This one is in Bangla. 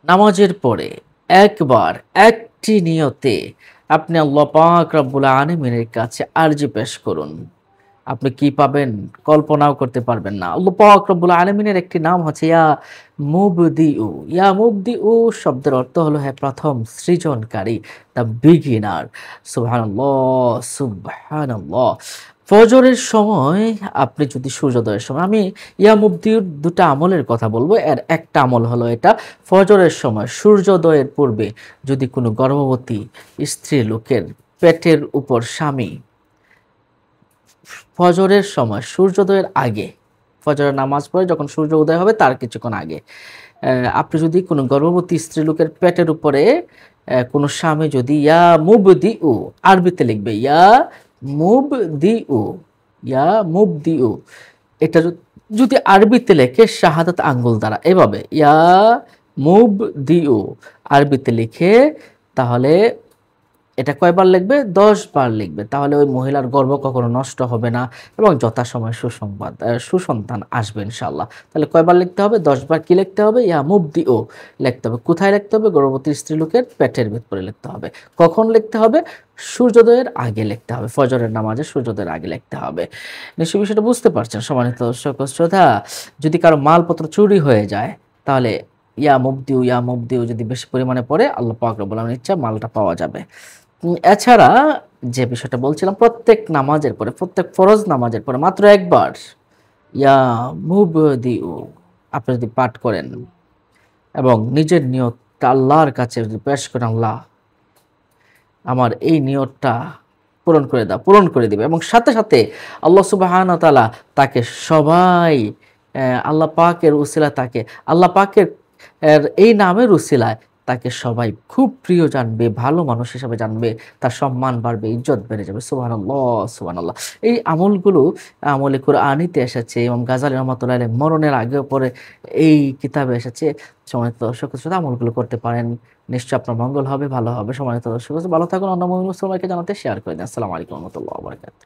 নামাজের পরে একবার একটি নিয়তে আপনি আল্লাহ পাক রব্বুল আলামিনের কাছে আরজি পেশ করুন। আপনি কি পাবেন কল্পনাও করতে পারবেন না। আল্লাহ পাক রব্বুল আলামিনের একটি নাম হচ্ছে মুবদিউ। মুবদিউ শব্দের অর্থ হলো প্রথম সৃজনকারী, দ্য বিগিনার। সুবহানাল্লাহ, সুবহানাল্লাহ। ফজরের সময় আপনি যদি সূর্যোদয়ের সময় আমি মুবদিউর ২ টা আমলের কথা বলব। এর একটা আমল হলো এটা, ফজরের সময় সূর্যোদয়ের পূর্বে যদি কোনো গর্ভবতী স্ত্রী লোকের পেটের উপর স্বামী ফজরের সময় সূর্যোদয়ের আগে, ফজরের নামাজ পড়ে যখন সূর্য উদয় হবে তার কিছুক্ষণ আগে আপনি যদি কোনো গর্ভবতী স্ত্রীলোকের পেটের উপরে কোনো স্বামী যদি মুবদিউ, আরবিতে লিখবে মুবদিউ, মুবদিউ, এটা যদি আরবিতে লেখে শাহাদাত আঙ্গুল দ্বারা এভাবে মুবদিউ আরবিতে লিখে, তাহলে এটা কয়বার লিখবে? ১০ বার লিখবে। তাহলে ওই মহিলার গর্ভ কখনো নষ্ট হবে না এবং যথাসময়ে সুসন্তান আসবে ইনশাআল্লাহ। তাহলে কয়বার লিখতে হবে? ১০ বার। কি লিখতে হবে? মুবদিউ লিখতে হবে। কোথায় লিখতে হবে? গর্ভবতী স্ত্রীলোকের পেটের ভিতরে লিখতে হবে। কখন লিখতে হবে? সূর্যোদয়ের আগে লিখতে হবে। ফজরের নামাজে সূর্যোদয়ের আগে লিখতে হবে। নিশ্চয়ই বিষয়টা বুঝতে পারছেন সম্মানিত দর্শক ও শ্রোতা। যদি কারো মালপত্র চুরি হয়ে যায় তাহলে মুবদিউ যদি বেশি পরিমাণে পড়ে আল্লাহ পাক রব্বুল আলামিনের ইচ্ছা মালটা পাওয়া যাবে। এছাড়া যে বিষয়টা বলছিলাম, প্রত্যেক নামাজের পরে, প্রত্যেক ফরজ নামাজের পরে মাত্র একবার ইয়া মুবদিউ আপনি যদি পাঠ করেন এবং নিজের নিয়তটা আল্লাহর কাছে যদি পেশ করেন, আল্লাহ আমার এই নিয়তটা পূরণ করে দিবে এবং সাথে সাথে আল্লাহ সুবহানাহু ওয়া তাআলা তাকে সবাই আল্লাহ পাকের উসিলা তাকে আল্লাহ পাকের এই নামের উসিলায় তাকে সবাই খুব প্রিয় জানবে, ভালো মানুষ হিসেবে জানবে, তার সম্মান বাড়বে, ইজ্জত বেড়ে যাবে। সুবহানাল্লাহ, সুবহানাল্লাহ। এই আমলগুলো আমলে কুরআনিতে এসেছে। ইমাম গাজ্জালী রাহমাতুল্লাহ আলাইহি মরণের আগেও পরে এই কিতাবে এসেছে। সম্মানিত দর্শক শ্রোতা, আমলগুলো করতে পারেন, নিশ্চয়ই আপনার মঙ্গল হবে, ভালো হবে। সম্মানিত দর্শক ভালো থাকুন, অন্য মুমিন মুসলমানকে জানাতে শেয়ার করে দিন। আসসালামু আলাইকুম ওয়া রাহমাতুল্লাহি ওয়া বারাকাতুহু।